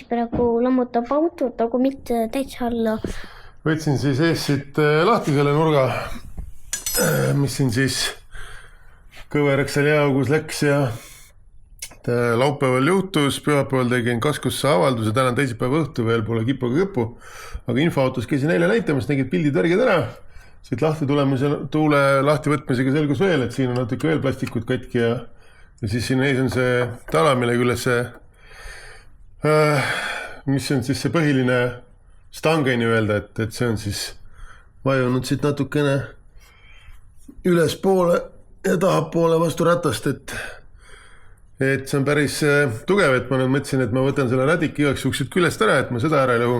praegu lammutab autot, aga mitte täitsa alla. Võtsin siis ees siit lahti selle nurga, mis siin siis kõveraks seal jääaugus läks ja laupäeval juhtus, pühapäeval tegin Kaskusse avalduse, täna teisipäeva õhtu veel pole kipuga kõppu, aga infoautos käisin eile näitamas, nägid pildid värgid ära. Siit lahti tulemise, tuule lahti võtmisega selgus veel, et siin on natuke veel plastikut katki ja siis siin ees on see tala, mille külles see, mis on siis see põhiline stang ei öelda, et see on siis vajunud siit natukene ülespoole ja tahapoole vastu ratast, et see on päris tugev, et ma nüüd mõtlesin, et ma võtan selle rädiki igaks juhul küljest ära, et ma seda ära ei lõhu.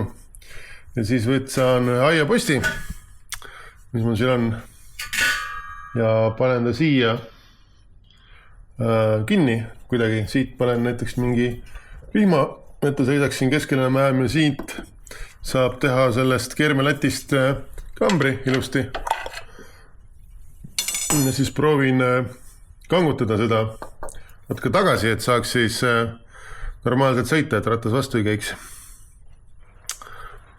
Ja siis võtsan aiaposti, mis mul siin on, ja panen ta siia kinni kuidagi. Siit panen näiteks mingi vihma, et ta seisaks siin keskele määrmine. Siit saab teha sellest keermelatist kambri ilusti. Ja siis proovin kangutada seda natuke tagasi, et saaks siis normaalselt sõita, et ratas vastu ei käiks.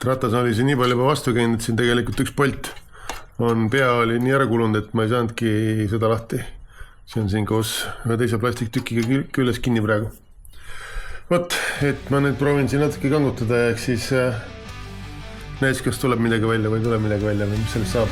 Ratas oli siin nii palju juba vastu käinud, et siin tegelikult üks polt on pea oli nii ära kulunud, et ma ei saanudki seda lahti. See on siin koos ühe teise plastiktükiga küljes kinni praegu. Võt, et ma nüüd proovin siin natuke kangutada ja eks siis näes, kas tuleb midagi välja või tuleb midagi välja või mis sellest saab.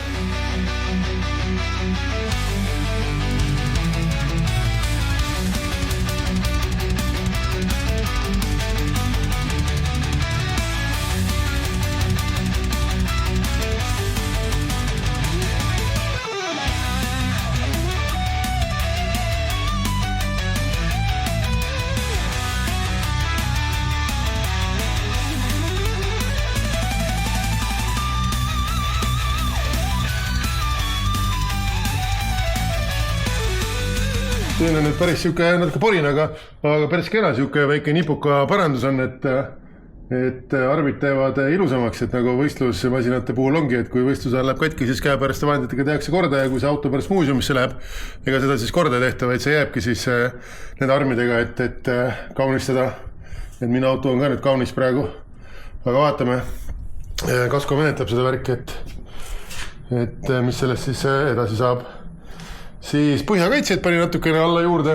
Siin on nüüd päris siuke natuke porin, aga päris kena siuke väike nipuka parandus on, et arvid teevad ilusamaks, et nagu võistlusmasinate puhul ongi, et kui võistluse läheb katki, siis käepäraste vahenditega tehakse korda ja kui see auto pärast muuseumisse läheb, ega seda siis korda tehta, vaid see jääbki siis nende armidega, et kaunistada. Et minu auto on ka nüüd kaunis praegu, aga vaatame, Kasko menetleb seda värki, et mis sellest siis edasi saab. Siis põhjakaitseid pani natukene alla juurde,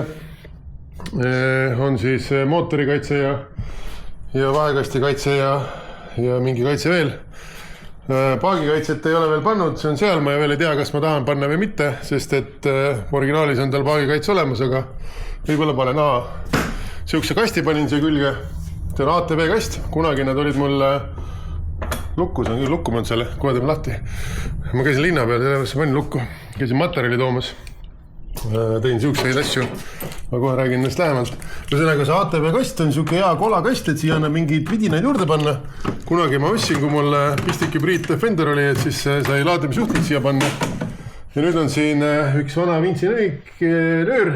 on siis mootorikaitse ja vahekasti kaitse ja mingi kaitse veel. Paagikaitset ei ole veel pannud, see on seal, ma veel ei tea, kas ma tahan panna või mitte, sest et originaalis on tal paagikaitse olemas, aga võib-olla panen siukse kasti panin siia külge. See on ATV kast, kunagi nad olid mul lukku, see on küll lukku mõnd selle, kohe teeme lahti. Ma käisin linna peal, sellepärast panin lukku, käisin materjali toomas. Tein siukseid asju, ma kohe räägin neist lähemalt. Ühesõnaga see ATV kast on siuke hea kolakast, et siia annab mingeid vidinaid juurde panna. Kunagi ma ostsin, kui mul pistik-hübriid Defender oli, et siis sai laadimisjuhtid siia panna. Ja nüüd on siin üks vana Vinci nöör.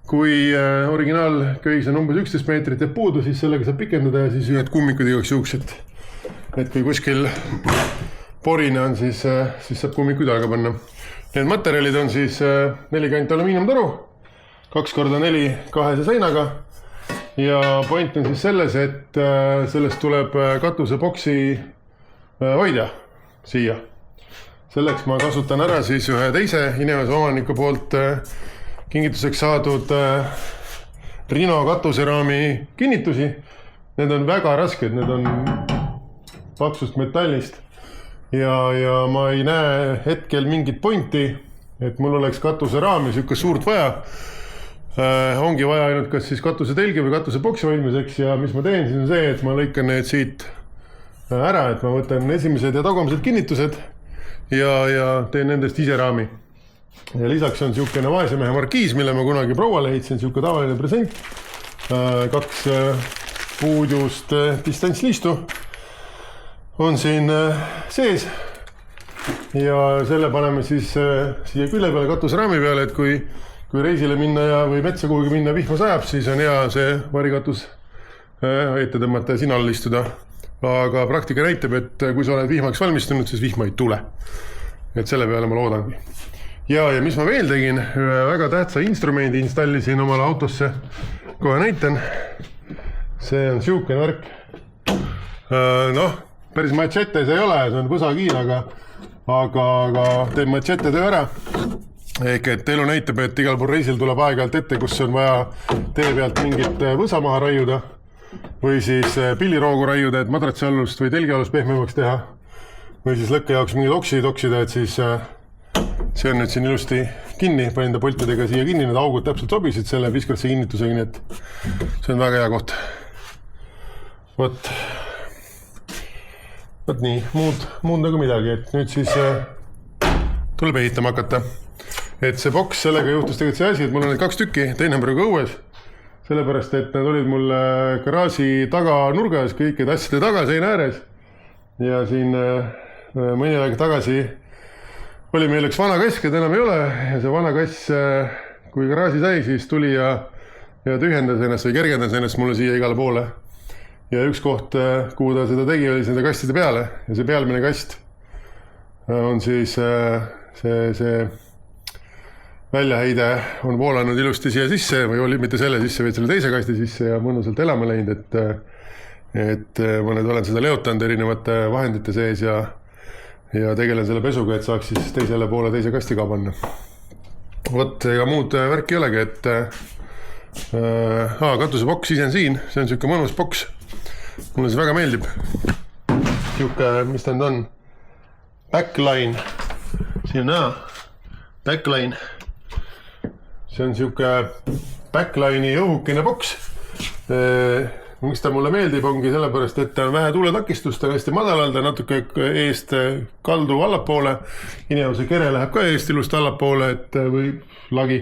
Kui originaalköis on umbes 11 meetrit ja puudu, siis sellega saab pikendada ja siis ühed kummikud igaks juhuks, et kui kuskil porine on, siis saab kummikuid aega panna. Need materjalid on siis 40 alumiiniumtoru, 2x4 kahese seinaga ja point on siis selles, et sellest tuleb katusepoksi hoidja siia. Selleks ma kasutan ära siis ühe teise inimese omaniku poolt kingituseks saadud Rino katuseraami kinnitusi. Need on väga rasked, need on paksust metallist. Ja ma ei näe hetkel mingit pointi, et mul oleks katuseraami siuke suurt vaja. Ongi vaja ainult kas siis katuse telgi või katuse boksi hoidmiseks ja mis ma teen, siis on see, et ma lõikan need siit ära, et ma võtan esimesed ja tagumised kinnitused ja teen nendest ise raami. Ja lisaks on siukene vaesemehe markiis, mille ma kunagi prouale heitsin, siuke tavaline present. 2 puudust distantsliistu on siin sees ja selle paneme siis siia külje peale katuseraami peale, et kui reisile minna või metsa kuhugi minna vihma sajab, siis on hea see varikatus ette tõmmata ja siin all istuda. Aga praktika näitab, et kui sa oled vihmaks valmistunud, siis vihma ei tule. Et selle peale ma loodangi. Ja mis ma veel tegin, ühe väga tähtsa instrumendi installisin omale autosse, kohe näitan. see on siukene värk. Noh, päris machete see ei ole, see on võsakiil, aga teeb machete töö ära. Ehk et elu näitab, et igal pool reisil tuleb aeg-ajalt ette, kus on vaja tee pealt mingit võsa maha raiuda või siis pilliroogu raiuda, et madratsialust või telgialust pehmemaks teha või siis lõkke jaoks mingid oksid oksida, et siis see on nüüd siin ilusti kinni, panin ta poltidega siia kinni, need augud täpselt sobisid selle Fiskardsi kinnitusega, nii et see on väga hea koht. Vot nii, muud nagu midagi, et nüüd siis tuleb ehitama hakata. Et see boks, sellega juhtus tegelikult see asi, et mul on need 2 tükki, teine on praegu õues, sellepärast, et need olid mul garaaži taga nurgas, kõikide asjade taga seina ääres. Ja siin mõni aeg tagasi oli meil üks vana kass, keda enam ei ole, ja see vana kass, kui garaaži sai, siis tuli ja tühjendas ennast või kergendas ennast mulle siia igale poole. Ja üks koht, kuhu ta seda tegi, oli nende kastide peale ja see pealmine kast on siis see väljaheide on voolanud ilusti siia sisse või oli mitte selle sisse, vaid selle teise kasti sisse ja mõnusalt elama läinud, et ma nüüd olen seda leotanud erinevate vahendite sees ja tegelen selle pesuga, et saaks siis teisele poole teise kasti ka panna. Vot, ega muud värki ei olegi, et katuse boks ise on siin, see on siuke mõnus boks. Mulle see väga meeldib. Siuke, mis ta nüüd on? Backline. Siin on backline. See on siuke backline'i õhukene boks. Miks ta mulle meeldib ongi sellepärast, et ta on vähe tuuletakistust, ta on hästi madalal, ta natuke eest kaldu allapoole. Inimese kere läheb ka eest ilust allapoole, või lagi,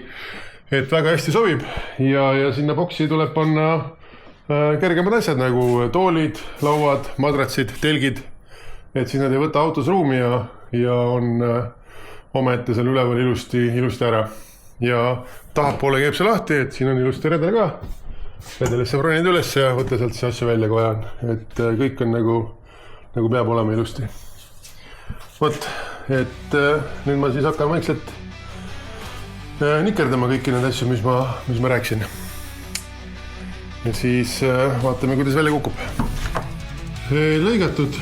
et väga hästi sobib. Ja sinna boksi tuleb panna kergemad asjad nagu toolid, lauad, madratsid, telgid. Et siis nad ei võta autos ruumi ja on omaette seal üleval ilusti ära. Ja tahapoole käib see lahti, et siin on ilusti redel ka. Redelisse bronid üles ja võtta sealt see asju välja, kui ajan. Et kõik on nagu peab olema ilusti. Vot, et nüüd ma siis hakkan vaikselt nikerdama kõiki need asju, mis ma rääksin. Ja siis vaatame, kuidas välja kukub. Lõigatud,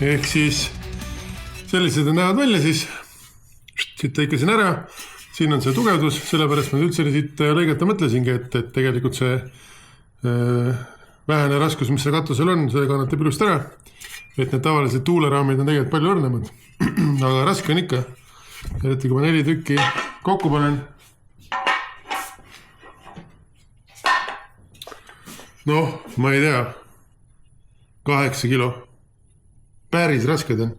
ehk siis sellised näevad välja siis. Siit lõikasin ära. Siin on see tugevdus, sellepärast ma üldse siit lõigata mõtlesingi, et tegelikult see vähene raskus, mis see katusel on, see kannatab ilust ära. Et need tavalised tuuleraamid on tegelikult palju õrnemad. Aga raske on ikka. Eriti kui ma 4 tükki kokku panen. Noh, ma ei tea. 8 kilo. Päris rasked on.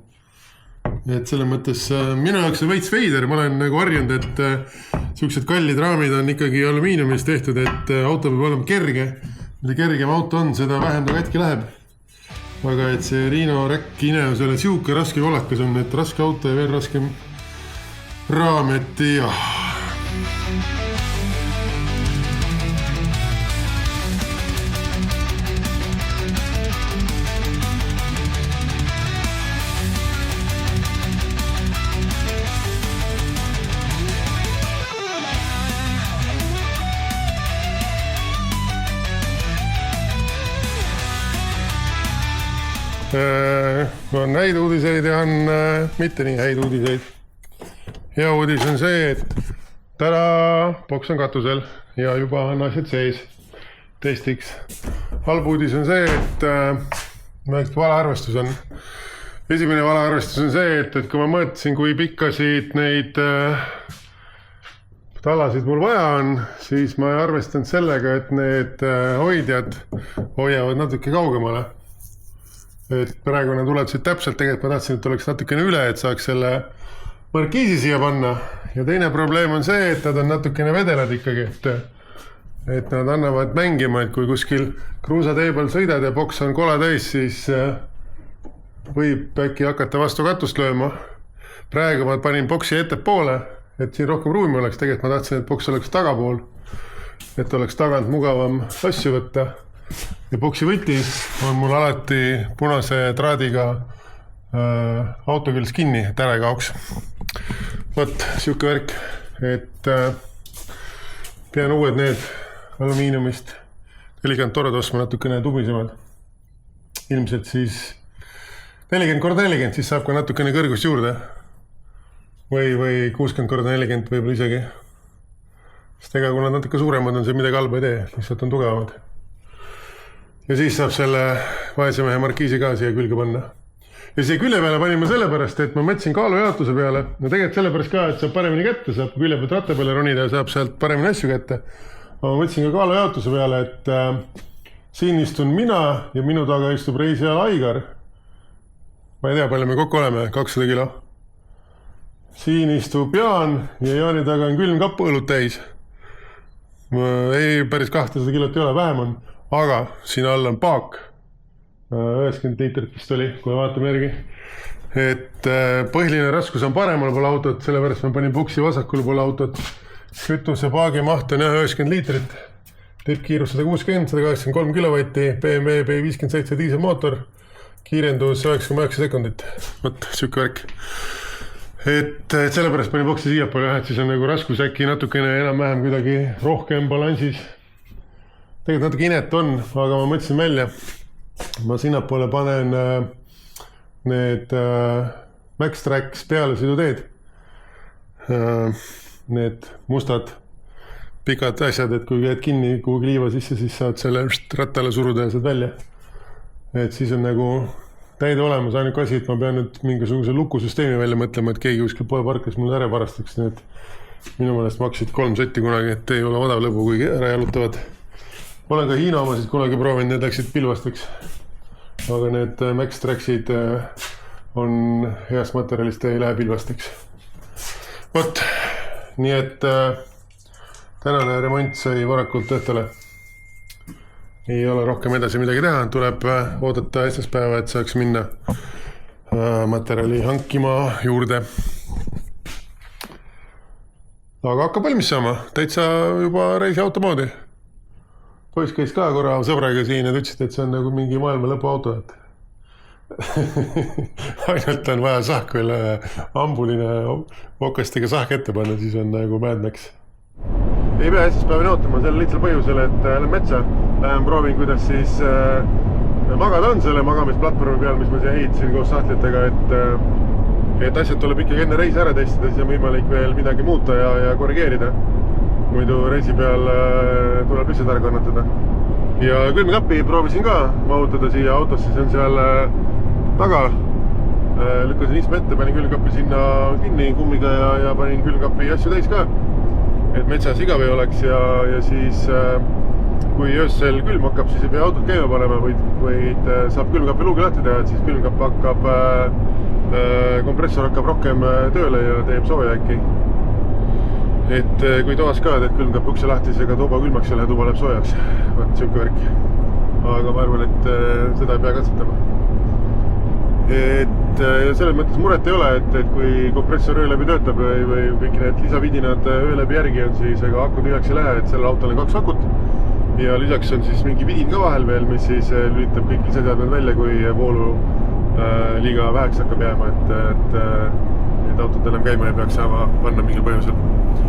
Et selle mõttes minu jaoks on veits veider, ma olen nagu harjunud, et siuksed kallid raamid on ikkagi alumiiniumist tehtud, et auto peab olema kerge. Mida kergem auto on, seda vähem ta katki läheb. Aga et see Riino Räkk Ineusele siuke raske kolakas on, et raske auto ja veel raskem raam, et jah. On häid uudiseid ja on mitte nii häid uudiseid. Hea uudis on see, et boks on katusel ja juba on asjad sees testiks. Halb uudis on see, et valearvestus on. Esimene valearvestus on see, et kui ma mõtlesin, kui pikkasid neid talasid mul vaja on, siis ma ei arvestanud sellega, et need hoidjad hoiavad natuke kaugemale. Et praegu nad ulatusid täpselt, tegelikult ma tahtsin, et oleks natukene üle, et saaks selle markiisi siia panna. Ja teine probleem on see, et nad on natukene vedelad ikkagi, et nad annavad mängima, et kui kuskil kruusatee peal sõidad ja boks on kola täis, siis võib äkki hakata vastu katust lööma. Praegu ma panin boksi ettepoole, et siin rohkem ruumi oleks, tegelikult ma tahtsin, et boks oleks tagapool, et oleks tagant mugavam asju võtta. Ja boksi võtis on mul alati punase traadiga autoküljest kinni, et ära ei kaoks. Vot, siuke värk, et pean uued need alumiiniumist 40 torad ostma natukene tumisemad. Ilmselt siis 40x40, siis saab ka natukene kõrgust juurde. Või 60x40 võib-olla isegi. Sest ega kui nad natuke suuremad on, see midagi halba ei tee, lihtsalt on tugevamad. Ja siis saab selle vaesemehe markiisi ka siia külge panna. Ja siia külje peale panin ma sellepärast, et ma mõtlesin kaalujaotuse peale. Ja tegelikult sellepärast ka, et saab paremini kätte, saab külje pealt ratta peale ronida ja saab sealt paremini asju kätte. Ma mõtlesin ka kaalujaotuse peale, et siin istun mina ja minu taga istub reisiajal Aigar. Ma ei tea, palju me kokku oleme, 200 kilo. Siin istub Jaan ja Jaani taga on külmkapp õlut täis. Ei, päris 200 kilot ei ole, vähem on. Aga siin all on paak. 90 liitrit vist oli, kui vaatame järgi. Et põhiline raskus on paremal pool autot, sellepärast ma panin puksi vasakul pool autot. Kütuse paagi maht on 90 liitrit. Tippkiirus 160, 183 kilovatti, BMW B57 diiselmootor. Kiirendus 9,9 sekundit. Võt, sükke värk. Et sellepärast panin boksi siiapoole, et siis on nagu raskus äkki natukene enam-vähem kuidagi rohkem balansis. Tegelikult natuke inet on, aga ma mõtlesin välja. Ma sinnapoole panen need Max-Tracks pealesõiduteed. Need mustad pikad asjad, et kui käed kinni kuhugi liiva sisse, siis saad selle rattale suruda ja saad välja. Et siis on nagu täide olemas, ainuke asi, et ma pean nüüd mingisuguse lukusüsteemi välja mõtlema, et keegi kuskil poe parkis mul ära varastaks. Need minu meelest maksid 3 sotti kunagi, et ei ole odav lõbu, kui ära jalutavad. Olen ka Hiina omasid kunagi proovinud, need läksid pilvasteks. Aga need Max-Tracksid on heast materjalist, ei lähe pilvasteks. Võt, nii et tänane remont sai varakult õhtule. Ei ole rohkem edasi midagi teha, tuleb oodata esmaspäeva, et saaks minna materjali hankima juurde. Aga hakkab valmis saama, täitsa juba reisi auto moodi. Poiss käis ka korra sõbraga siin ja ütlesid, et see on nagu mingi maailma lõpu auto. Ainult on vaja sahku üle ambuline okastega sahk ette panna, siis on nagu Mad Max. Ei pea esmaspäevani ootama selle lihtsal põhjusel, et lähen metsa. Lähen proovin, kuidas siis magada on selle magamisplatvormi peal, mis ma siia ehitasin koos sahtlitega, et asjad tuleb ikkagi enne reisi ära testida, siis on võimalik veel midagi muuta ja korrigeerida. Muidu reisi peal tuleb lihtsalt ära kannatada. Ja külmkappi proovisin ka mahutada siia autosse, see on seal taga. Lükkasin istme ette, panin külmkappi sinna kinni kummiga ja panin külmkappi asju täis ka. Et metsas igav ei oleks ja siis kui öösel külm hakkab, siis ei pea autot käima panema, vaid saab külmkapi luugi lahti teha, et siis külmkapp hakkab, kompressor hakkab rohkem tööle ja teeb sooja äkki. Et kui toas ka teed külmkapp ukse lahti, siis ega tuba külmaks ei lähe, tuba läheb soojaks. Vaat siuke värk. Aga ma arvan, et seda ei pea katsetama. Et selles mõttes muret ei ole, et kui kompressor öö läbi töötab või kõik need lisavidinad öö läbi järgi on, siis ega aku tühjaks ei lähe, et selle autol on 2 akut. Ja lisaks on siis mingi vidin ka vahel veel, mis siis lülitab kõik lisaseadmed välja, kui voolu liiga väheks hakkab jääma, et autod enam käima ei peaks saama panna mingil põhjusel.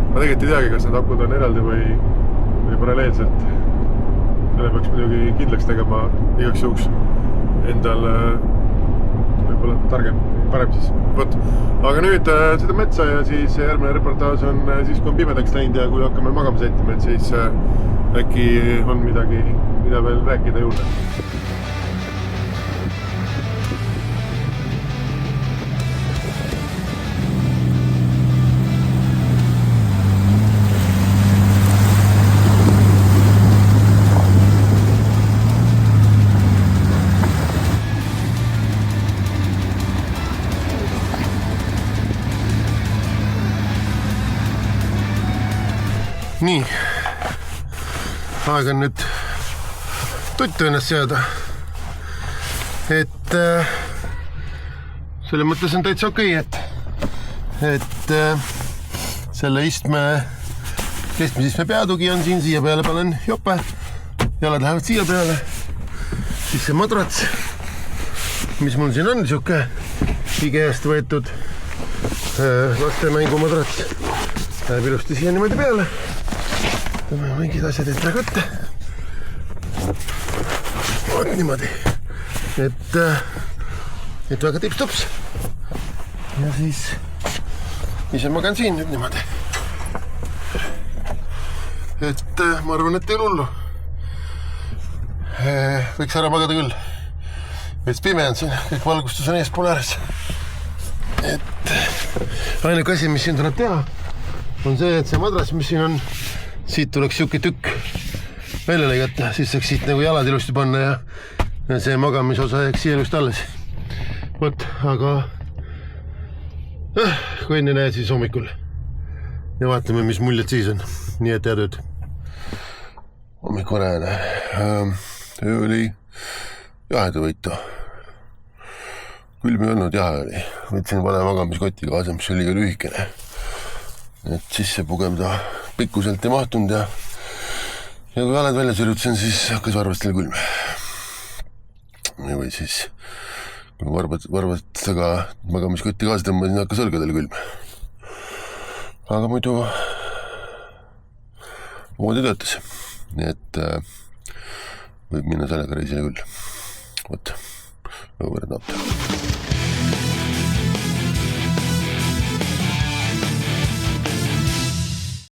Ma tegelikult ei teagi, kas need akud on eraldi või paralleelselt. Selle peaks muidugi kindlaks tegema igaks juhuks endal võib-olla targem, parem siis. Võt. Aga nüüd seda metsa ja siis järgmine reportaž on siis, kui on pimedaks läinud ja kui hakkame magama sättima, et siis äkki on midagi, mida veel rääkida juurde. Nii, aeg on nüüd tuttu ennast seada, et selle mõttes on täitsa okei, et selle keskmise istme peatugi on siin, siia peale panen jope, jalad lähevad siia peale, siis see madrats, mis mul siin on, siuke IKEA-st võetud laste mängumadrats, läheb ilusti siia niimoodi peale. Mingid asjad ette kätte. vot niimoodi, et väga tips-tops. Ja siis ise magan siin nüüd niimoodi. Et ma arvan, et ei hullu. Võiks ära magada küll. Veits pime on siin, kõik valgustus on eespool ääres. Et ainuke asi, mis siin tuleb teha, on see, et see madras, mis siin on, siit tuleks siuke tükk välja lõigata, siis saaks siit nagu jalad ilusti panna ja see magamisosa jääks siia ilusti alles. Vot, aga kui enne näed, siis hommikul. Ja vaatame, mis muljed siis on. Nii et head ööd. Hommikul näen. Öö oli jahedavõitu. Külm ei olnud, jahe oli. Võtsin vale magamiskoti kaasa, mis oli liiga lühikene. Et sisse pugemda pikkuselt ei mahtunud ja kui jalad välja sürjutasin, siis hakkas varvastel külm. Või siis kui varvast taga magamiskotti kaasa tõmbasin, hakkas õlgadel külm. Aga muidu moodi töötas. Nii et võib minna sellega reisile küll. Vot, õuvered naabda.